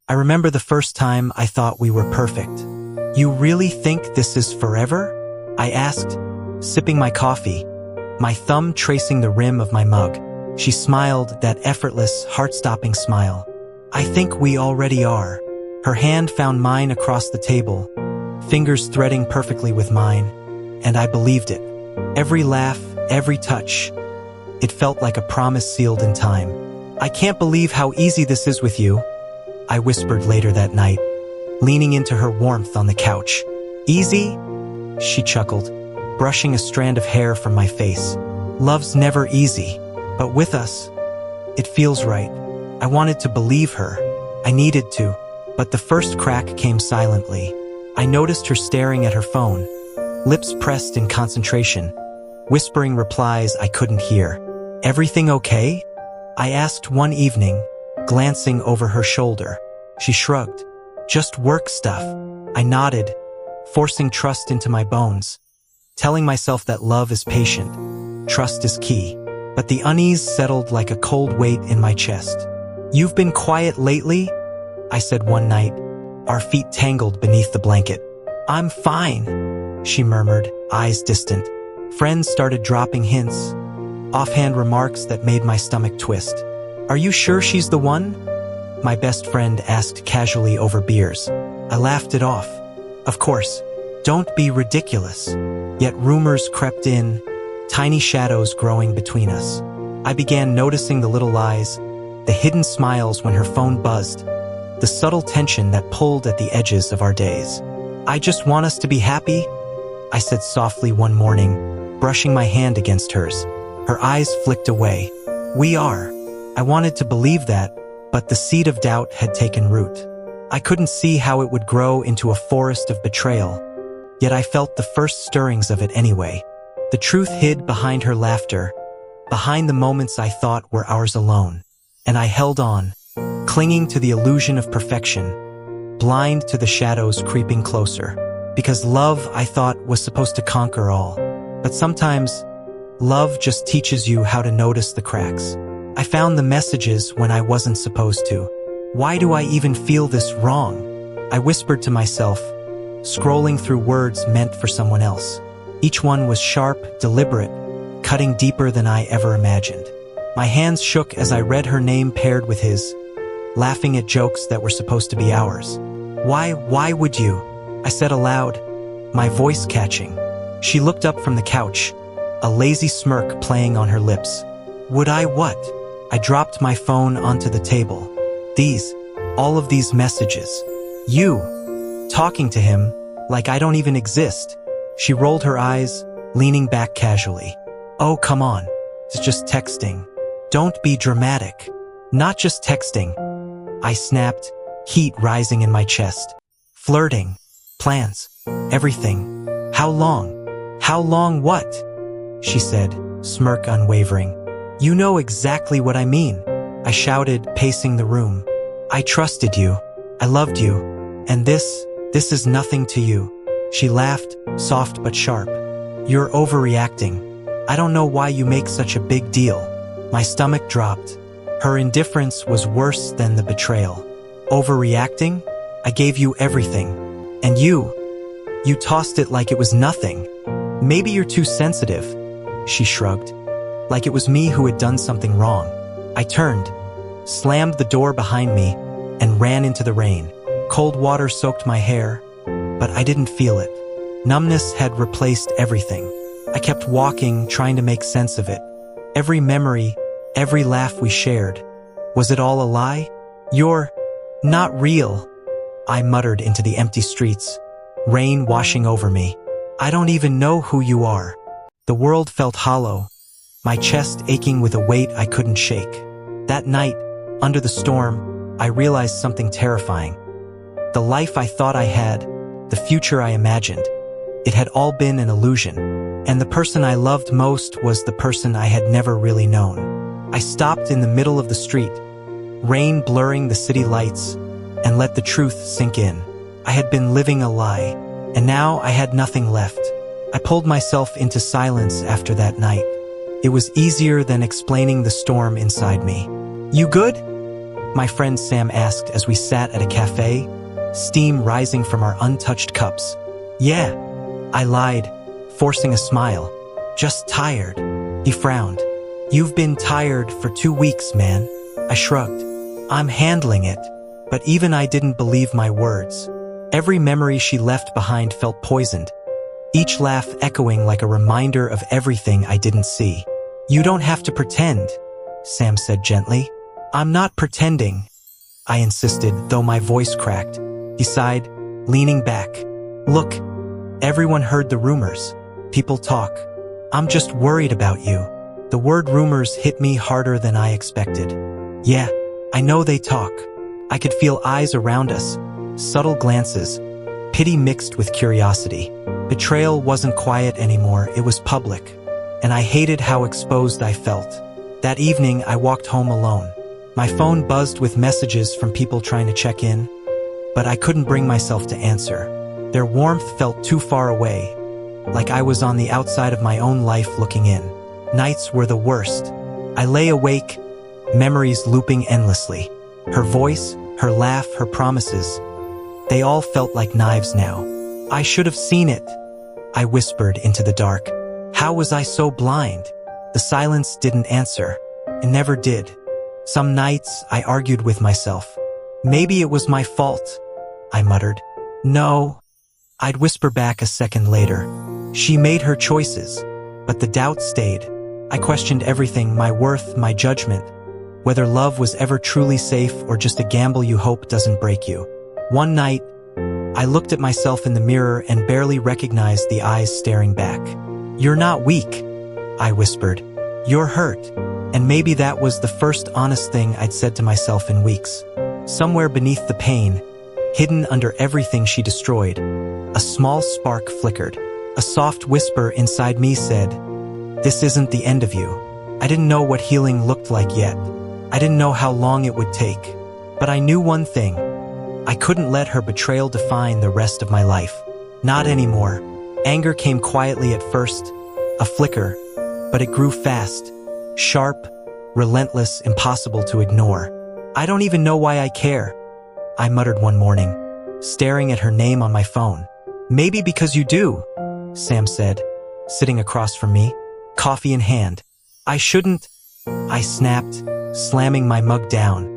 I remember the first time I thought we were perfect. You really think this is forever? I asked, sipping my coffee, my thumb tracing the rim of my mug. She smiled, that effortless, heart-stopping smile. I think we already are. Her hand found mine across the table, fingers threading perfectly with mine, and I believed it. Every laugh, every touch. It felt like a promise sealed in time. I can't believe how easy this is with you, I whispered later that night, leaning into her warmth on the couch. Easy? She chuckled, brushing a strand of hair from my face. Love's never easy, but with us, it feels right. I wanted to believe her. I needed to, but the first crack came silently. I noticed her staring at her phone, lips pressed in concentration, whispering replies I couldn't hear. Everything okay? I asked one evening, glancing over her shoulder. She shrugged. Just work stuff. I nodded, forcing trust into my bones, telling myself that love is patient, trust is key. But the unease settled like a cold weight in my chest. You've been quiet lately? I said one night, our feet tangled beneath the blanket. I'm fine, she murmured, eyes distant. Friends started dropping hints, offhand remarks that made my stomach twist. Are you sure she's the one? My best friend asked casually over beers. I laughed it off. Of course, don't be ridiculous. Yet rumors crept in, tiny shadows growing between us. I began noticing the little lies, the hidden smiles when her phone buzzed, the subtle tension that pulled at the edges of our days. I just want us to be happy, I said softly one morning, brushing my hand against hers. Her eyes flicked away. We are. I wanted to believe that, but the seed of doubt had taken root. I couldn't see how it would grow into a forest of betrayal, yet I felt the first stirrings of it anyway. The truth hid behind her laughter, behind the moments I thought were ours alone. And I held on, clinging to the illusion of perfection, blind to the shadows creeping closer. Because love, I thought, was supposed to conquer all. But sometimes, love just teaches you how to notice the cracks. I found the messages when I wasn't supposed to. Why do I even feel this wrong? I whispered to myself, scrolling through words meant for someone else. Each one was sharp, deliberate, cutting deeper than I ever imagined. My hands shook as I read her name paired with his, laughing at jokes that were supposed to be ours. Why would you? I said aloud, my voice catching. She looked up from the couch, a lazy smirk playing on her lips. Would I what? I dropped my phone onto the table. All of these messages. You, talking to him, like I don't even exist. She rolled her eyes, leaning back casually. Oh, come on. It's just texting. Don't be dramatic. Not just texting. I snapped, heat rising in my chest. Flirting. Plans. Everything. How long? How long what? She said, smirk unwavering. You know exactly what I mean. I shouted, pacing the room. I trusted you. I loved you. And this is nothing to you. She laughed, soft but sharp. You're overreacting. I don't know why you make such a big deal. My stomach dropped. Her indifference was worse than the betrayal. Overreacting? I gave you everything. And you tossed it like it was nothing. Maybe you're too sensitive. She shrugged. Like it was me who had done something wrong. I turned, slammed the door behind me, and ran into the rain. Cold water soaked my hair, but I didn't feel it. Numbness had replaced everything. I kept walking, trying to make sense of it. Every memory, every laugh we shared. Was it all a lie? You're not real, I muttered into the empty streets, rain washing over me. I don't even know who you are. The world felt hollow, my chest aching with a weight I couldn't shake. That night, under the storm, I realized something terrifying. The life I thought I had, the future I imagined, it had all been an illusion. And the person I loved most was the person I had never really known. I stopped in the middle of the street, rain blurring the city lights, and let the truth sink in. I had been living a lie, and now I had nothing left. I pulled myself into silence after that night. It was easier than explaining the storm inside me. You good? My friend Sam asked as we sat at a cafe, steam rising from our untouched cups. Yeah, I lied, forcing a smile. Just tired. He frowned. You've been tired for 2 weeks, man. I shrugged. I'm handling it. But even I didn't believe my words. Every memory she left behind felt poisoned, each laugh echoing like a reminder of everything I didn't see. You don't have to pretend, Sam said gently. I'm not pretending, I insisted, though my voice cracked. He sighed, leaning back. Look, everyone heard the rumors. People talk. I'm just worried about you. The word rumors hit me harder than I expected. Yeah, I know they talk. I could feel eyes around us, subtle glances, pity mixed with curiosity. Betrayal wasn't quiet anymore, it was public, and I hated how exposed I felt. That evening, I walked home alone. My phone buzzed with messages from people trying to check in, but I couldn't bring myself to answer. Their warmth felt too far away, like I was on the outside of my own life looking in. Nights were the worst. I lay awake, memories looping endlessly. Her voice, her laugh, her promises. They all felt like knives now. I should have seen it, I whispered into the dark. How was I so blind? The silence didn't answer. It never did. Some nights I argued with myself. Maybe it was my fault, I muttered. No, I'd whisper back a second later. She made her choices, but the doubt stayed. I questioned everything, my worth, my judgment. Whether love was ever truly safe or just a gamble you hope doesn't break you. One night, I looked at myself in the mirror and barely recognized the eyes staring back. You're not weak, I whispered. You're hurt. And maybe that was the first honest thing I'd said to myself in weeks. Somewhere beneath the pain, hidden under everything she destroyed, a small spark flickered. A soft whisper inside me said, "This isn't the end of you." I didn't know what healing looked like yet. I didn't know how long it would take, but I knew one thing. I couldn't let her betrayal define the rest of my life. Not anymore. Anger came quietly at first, a flicker, but it grew fast, sharp, relentless, impossible to ignore. I don't even know why I care, I muttered one morning, staring at her name on my phone. Maybe because you do, Sam said, sitting across from me, coffee in hand. I shouldn't, I snapped, slamming my mug down.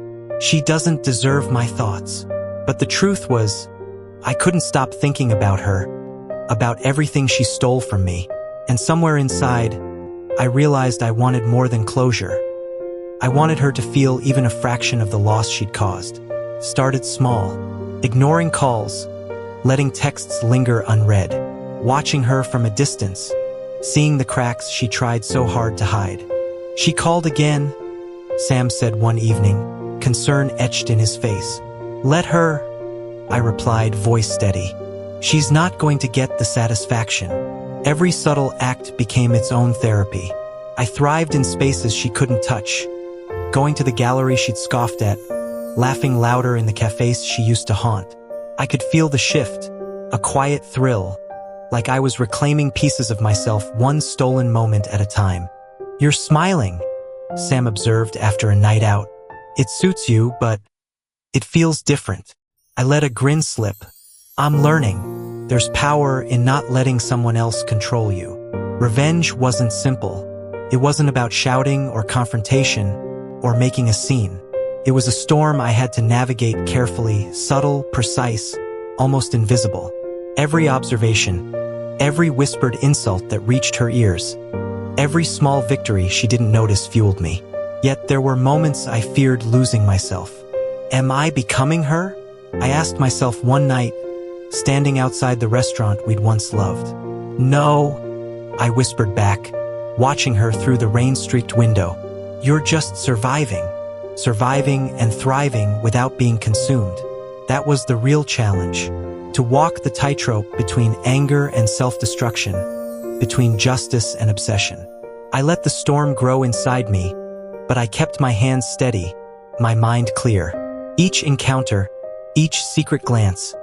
She doesn't deserve my thoughts. But the truth was, I couldn't stop thinking about her, about everything she stole from me. And somewhere inside, I realized I wanted more than closure. I wanted her to feel even a fraction of the loss she'd caused. Started small, ignoring calls, letting texts linger unread, watching her from a distance, seeing the cracks she tried so hard to hide. She called again, Sam said one evening, concern etched in his face. Let her, I replied, voice steady. She's not going to get the satisfaction. Every subtle act became its own therapy. I thrived in spaces she couldn't touch, going to the gallery she'd scoffed at, laughing louder in the cafes she used to haunt. I could feel the shift, a quiet thrill, like I was reclaiming pieces of myself one stolen moment at a time. You're smiling, Sam observed after a night out. It suits you, but it feels different. I let a grin slip. I'm learning. There's power in not letting someone else control you. Revenge wasn't simple. It wasn't about shouting or confrontation or making a scene. It was a storm I had to navigate carefully, subtle, precise, almost invisible. Every observation, every whispered insult that reached her ears, every small victory she didn't notice fueled me. Yet there were moments I feared losing myself. Am I becoming her? I asked myself one night, standing outside the restaurant we'd once loved. No, I whispered back, watching her through the rain-streaked window. You're just surviving and thriving without being consumed. That was the real challenge, to walk the tightrope between anger and self-destruction, between justice and obsession. I let the storm grow inside me, but I kept my hands steady, my mind clear. Each encounter, each secret glance,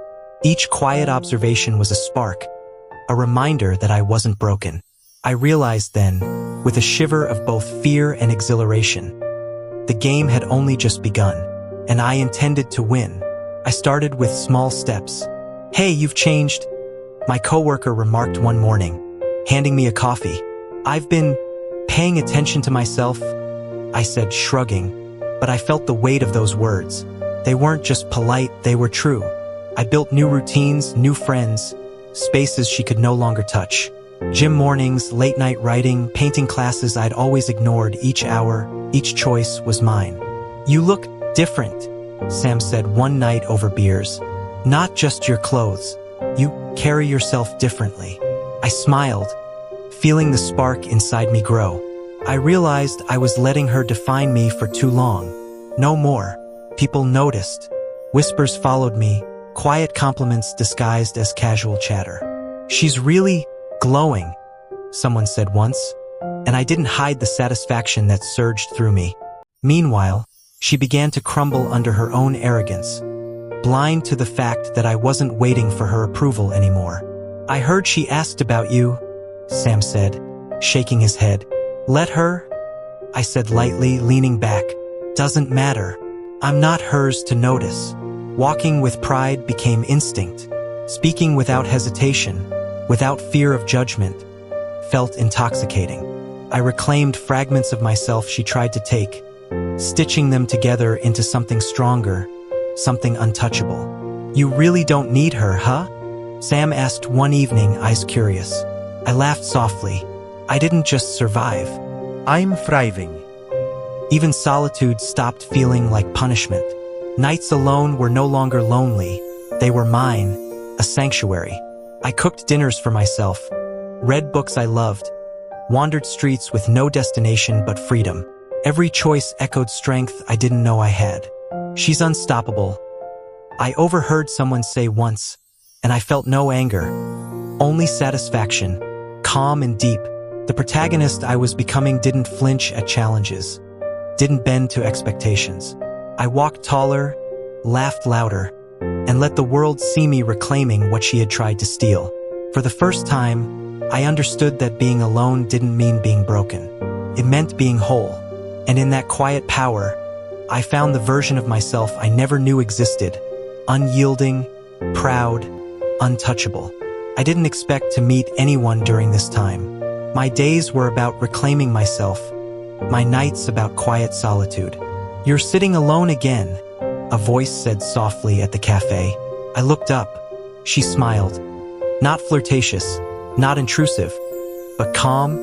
each quiet observation was a spark, a reminder that I wasn't broken. I realized then, with a shiver of both fear and exhilaration, the game had only just begun. and I intended to win. I started with small steps. "Hey, you've changed," my coworker remarked one morning, handing me a coffee. "I've been paying attention to myself," I said, shrugging, but I felt the weight of those words. They weren't just polite, they were true. I built new routines, new friends, spaces she could no longer touch. Gym mornings, late-night writing, painting classes I'd always ignored. Each hour, each choice was mine. "You look different," Sam said one night over beers. "Not just your clothes. You carry yourself differently." I smiled, feeling the spark inside me grow. I realized I was letting her define me for too long. No more. People noticed. Whispers followed me, quiet compliments disguised as casual chatter. "She's really glowing," someone said once, and I didn't hide the satisfaction that surged through me. Meanwhile, she began to crumble under her own arrogance, blind to the fact that I wasn't waiting for her approval anymore. "I heard she asked about you," Sam said, shaking his head. "Let her," I said lightly, leaning back. "Doesn't matter. I'm not hers to notice." Walking with pride became instinct. Speaking without hesitation, without fear of judgment, felt intoxicating. I reclaimed fragments of myself she tried to take, stitching them together into something stronger, something untouchable. "You really don't need her, huh?" Sam asked one evening, eyes curious. I laughed softly. I didn't just survive. I'm thriving. Even solitude stopped feeling like punishment. Nights alone were no longer lonely. They were mine, a sanctuary. I cooked dinners for myself, read books I loved, wandered streets with no destination but freedom. Every choice echoed strength I didn't know I had. "She's unstoppable," I overheard someone say once, and I felt no anger, only satisfaction, calm and deep. The protagonist I was becoming didn't flinch at challenges, didn't bend to expectations. I walked taller, laughed louder, and let the world see me reclaiming what she had tried to steal. For the first time, I understood that being alone didn't mean being broken. It meant being whole. And in that quiet power, I found the version of myself I never knew existed, unyielding, proud, untouchable. I didn't expect to meet anyone during this time. My days were about reclaiming myself, my nights about quiet solitude. "You're sitting alone again," a voice said softly at the cafe. I looked up. She smiled. Not flirtatious, not intrusive, but calm,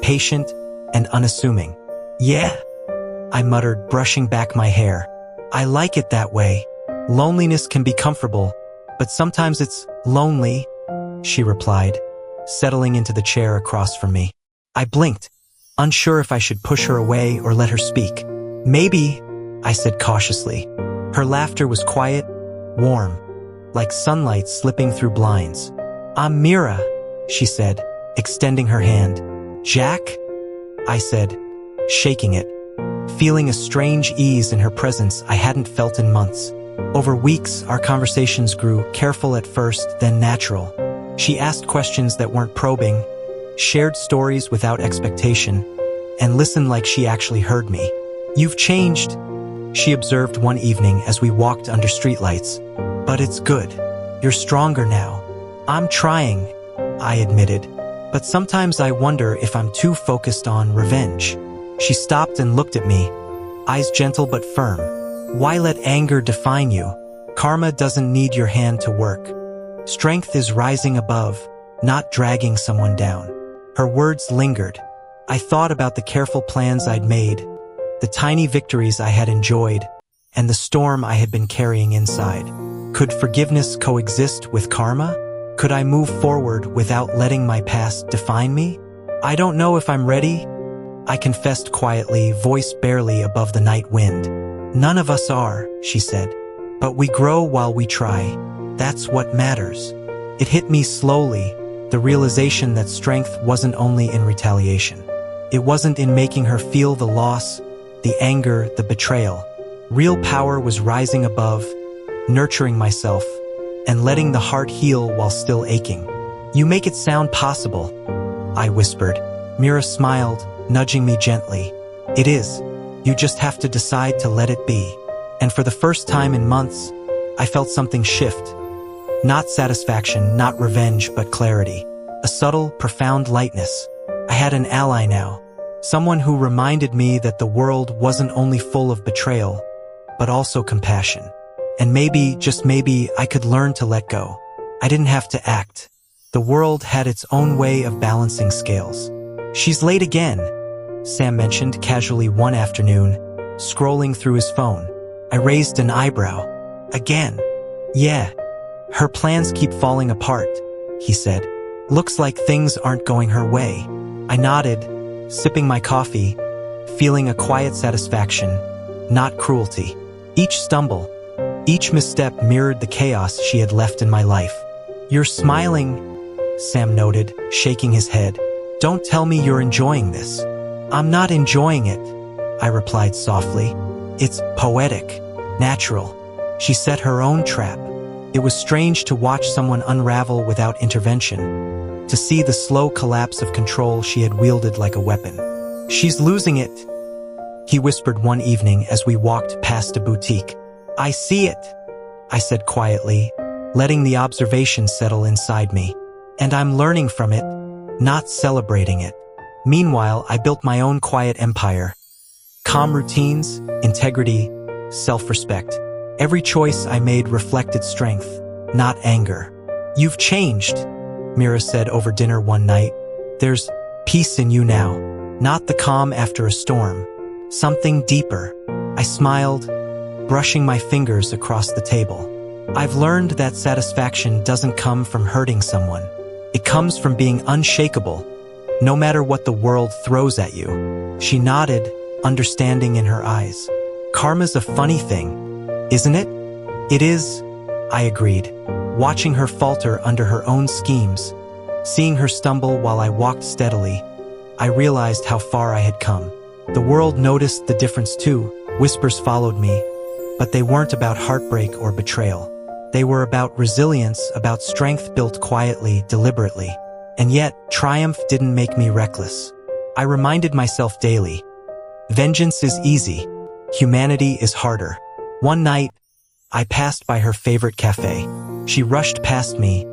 patient, and unassuming. "Yeah," I muttered, brushing back my hair. "I like it that way. Loneliness can be comfortable, but sometimes it's lonely," she replied, settling into the chair across from me. I blinked, unsure if I should push her away or let her speak. "Maybe," I said cautiously. Her laughter was quiet, warm, like sunlight slipping through blinds. "I'm Mira," she said, extending her hand. "Jack?" I said, shaking it, feeling a strange ease in her presence I hadn't felt in months. Over weeks, our conversations grew, careful at first, then natural. She asked questions that weren't probing, shared stories without expectation, and listened like she actually heard me. "You've changed," she observed one evening as we walked under streetlights. "But it's good. You're stronger now." "I'm trying," I admitted, "but sometimes I wonder if I'm too focused on revenge." She stopped and looked at me, eyes gentle but firm. "Why let anger define you? Karma doesn't need your hand to work. Strength is rising above, not dragging someone down." Her words lingered. I thought about the careful plans I'd made, the tiny victories I had enjoyed, and the storm I had been carrying inside. Could forgiveness coexist with karma? Could I move forward without letting my past define me? "I don't know if I'm ready," I confessed quietly, voice barely above the night wind. "None of us are," she said. "But we grow while we try. That's what matters." It hit me slowly, the realization that strength wasn't only in retaliation. It wasn't in making her feel the loss, the anger, the betrayal. Real power was rising above, nurturing myself, and letting the heart heal while still aching. "You make it sound possible," I whispered. Mira smiled, nudging me gently. "It is. You just have to decide to let it be." And for the first time in months, I felt something shift. Not satisfaction, not revenge, but clarity. A subtle, profound lightness. I had an ally now. Someone who reminded me that the world wasn't only full of betrayal, but also compassion. And maybe, just maybe, I could learn to let go. I didn't have to act. The world had its own way of balancing scales. "She's late again," Sam mentioned casually one afternoon, scrolling through his phone. I raised an eyebrow. "Again?" "Yeah. Her plans keep falling apart," he said. "Looks like things aren't going her way." I nodded, sipping my coffee, feeling a quiet satisfaction, not cruelty. Each stumble, each misstep mirrored the chaos she had left in my life. "You're smiling," Sam noted, shaking his head. "Don't tell me you're enjoying this." "I'm not enjoying it," I replied softly. "It's poetic, natural." She set her own trap. It was strange to watch someone unravel without intervention, to see the slow collapse of control she had wielded like a weapon. "She's losing it," he whispered one evening as we walked past a boutique. "I see it," I said quietly, letting the observation settle inside me. "And I'm learning from it, not celebrating it." Meanwhile, I built my own quiet empire. Calm routines, integrity, self-respect. Every choice I made reflected strength, not anger. "You've changed," Mira said over dinner one night. "There's peace in you now, not the calm after a storm. Something deeper." I smiled, brushing my fingers across the table. "I've learned that satisfaction doesn't come from hurting someone. It comes from being unshakable, no matter what the world throws at you." She nodded, understanding in her eyes. "Karma's a funny thing, isn't it?" "It is," I agreed, watching her falter under her own schemes. Seeing her stumble while I walked steadily, I realized how far I had come. The world noticed the difference too. Whispers followed me, but they weren't about heartbreak or betrayal. They were about resilience, about strength built quietly, deliberately. And yet, triumph didn't make me reckless. I reminded myself daily, vengeance is easy, humanity is harder. One night, I passed by her favorite cafe. She rushed past me,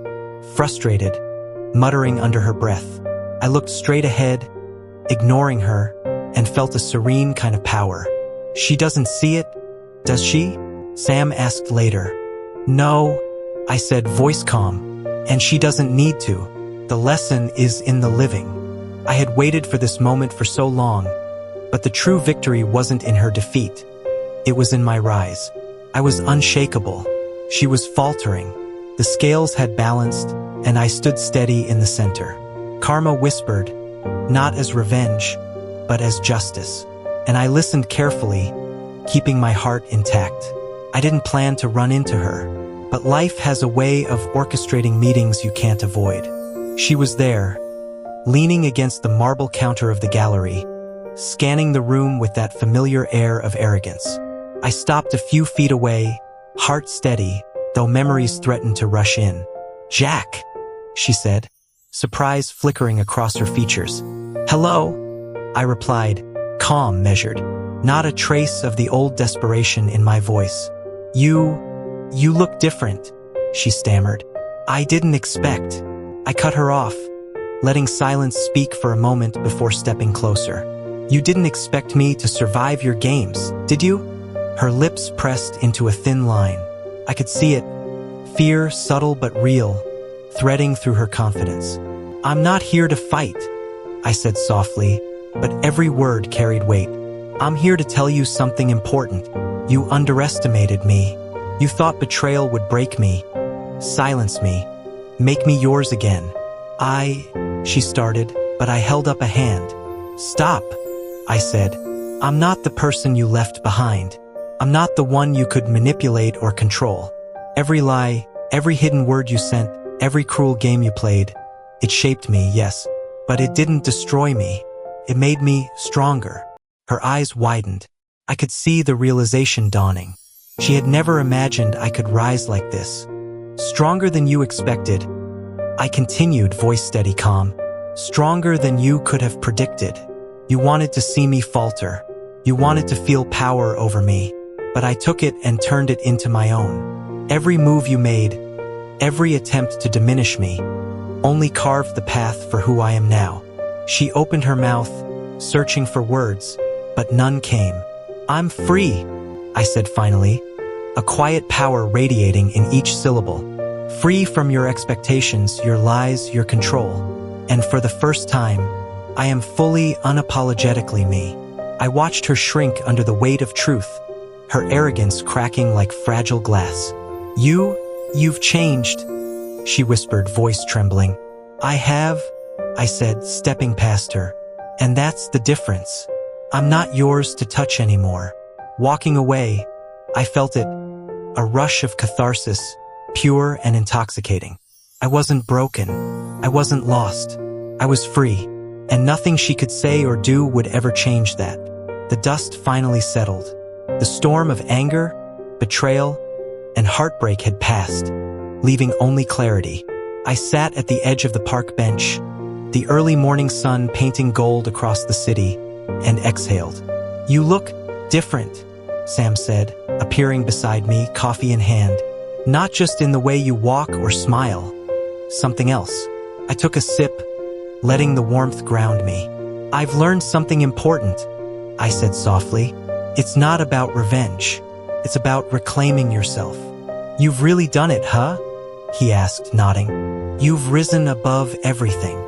frustrated, muttering under her breath. I looked straight ahead, ignoring her, and felt a serene kind of power. "She doesn't see it, does she?" Sam asked later. "No," I said, voice calm, "and she doesn't need to. The lesson is in the living." I had waited for this moment for so long, but the true victory wasn't in her defeat. It was in my rise. I was unshakable. She was faltering. The scales had balanced, and I stood steady in the center. Karma whispered, not as revenge, but as justice. And I listened carefully, keeping my heart intact. I didn't plan to run into her, but life has a way of orchestrating meetings you can't avoid. She was there, leaning against the marble counter of the gallery, scanning the room with that familiar air of arrogance. I stopped a few feet away, heart steady, though memories threatened to rush in. "Jack," she said, surprise flickering across her features. "Hello," I replied, calm, measured, not a trace of the old desperation in my voice. You look different," she stammered. "I didn't expect." I cut her off, letting silence speak for a moment before stepping closer. "You didn't expect me to survive your games, did you?" Her lips pressed into a thin line. I could see it, fear subtle but real, threading through her confidence. "I'm not here to fight," I said softly, but every word carried weight. "I'm here to tell you something important. You underestimated me. You thought betrayal would break me, silence me, make me yours again." She started, but I held up a hand. "Stop," I said. "I'm not the person you left behind. I'm not the one you could manipulate or control. Every lie, every hidden word you sent, every cruel game you played, it shaped me, yes, but it didn't destroy me. It made me stronger." Her eyes widened. I could see the realization dawning. She had never imagined I could rise like this. "Stronger than you expected," I continued, voice steady, calm. "Stronger than you could have predicted. You wanted to see me falter. You wanted to feel power over me. but I took it and turned it into my own. Every move you made, every attempt to diminish me, only carved the path for who I am now. She opened her mouth, searching for words, but none came. I'm free, I said finally, a quiet power radiating in each syllable. Free from your expectations, your lies, your control. And for the first time, I am fully, unapologetically me. I watched her shrink under the weight of truth, her arrogance cracking like fragile glass. You've changed, she whispered, voice trembling. I have, I said, stepping past her. And that's the difference. I'm not yours to touch anymore. Walking away, I felt it, a rush of catharsis, pure and intoxicating. I wasn't broken. I wasn't lost. I was free, and nothing she could say or do would ever change that. The dust finally settled. The storm of anger, betrayal, and heartbreak had passed, leaving only clarity. I sat at the edge of the park bench, the early morning sun painting gold across the city, and exhaled. You look different, Sam said, appearing beside me, coffee in hand. Not just in the way you walk or smile, something else. I took a sip, letting the warmth ground me. I've learned something important, I said softly. It's not about revenge. It's about reclaiming yourself. You've really done it, huh? He asked, nodding. You've risen above everything.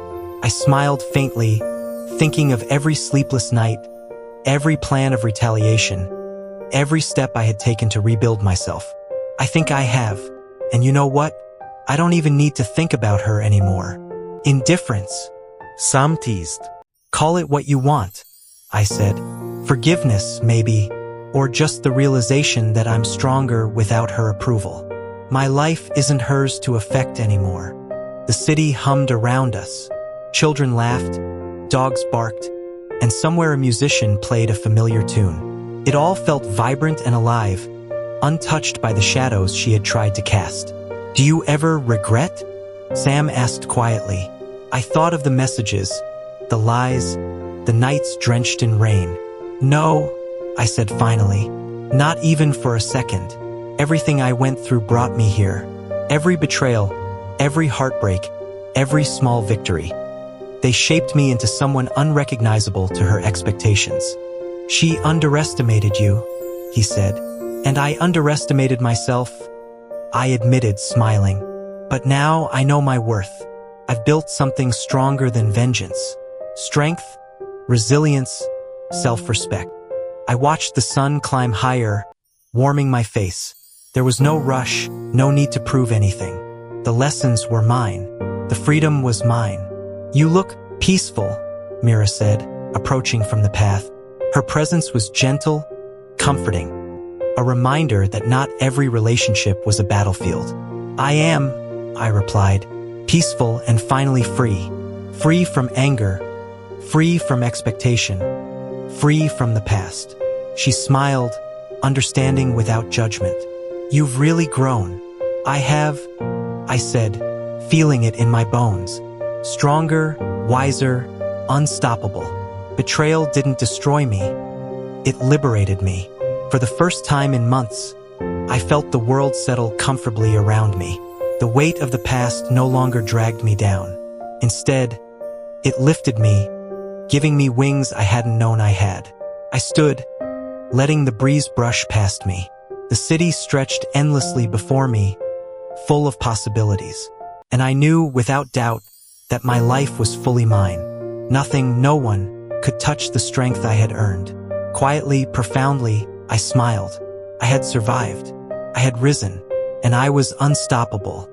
I smiled faintly, thinking of every sleepless night, every plan of retaliation, every step I had taken to rebuild myself. I think I have. And you know what? I don't even need to think about her anymore. Indifference. Sam teased. Call it what you want, I said. Forgiveness, maybe, or just the realization that I'm stronger without her approval. My life isn't hers to affect anymore. The city hummed around us. Children laughed, dogs barked, and somewhere a musician played a familiar tune. It all felt vibrant and alive, untouched by the shadows she had tried to cast. Do you ever regret? Sam asked quietly. I thought of the messages, the lies, the nights drenched in rain. No, I said finally, not even for a second. Everything I went through brought me here. Every betrayal, every heartbreak, every small victory. They shaped me into someone unrecognizable to her expectations. She underestimated you, he said, and I underestimated myself. I admitted, smiling. But now I know my worth. I've built something stronger than vengeance. Strength, resilience, self-respect. I watched the sun climb higher, warming my face. There was no rush, no need to prove anything. The lessons were mine. The freedom was mine. You look peaceful, Mira said, approaching from the path. Her presence was gentle, comforting. A reminder that not every relationship was a battlefield. I am, I replied, peaceful and finally free. Free from anger, free from expectation, free from the past. She smiled, understanding without judgment. You've really grown. I have, I said, feeling it in my bones. Stronger, wiser, unstoppable. Betrayal didn't destroy me. It liberated me. For the first time in months, I felt the world settle comfortably around me. The weight of the past no longer dragged me down. Instead, it lifted me, giving me wings I hadn't known I had. I stood, letting the breeze brush past me. The city stretched endlessly before me, full of possibilities. And I knew, without doubt, that my life was fully mine. Nothing, no one, could touch the strength I had earned. Quietly, profoundly, I smiled. I had survived. I had risen, and I was unstoppable.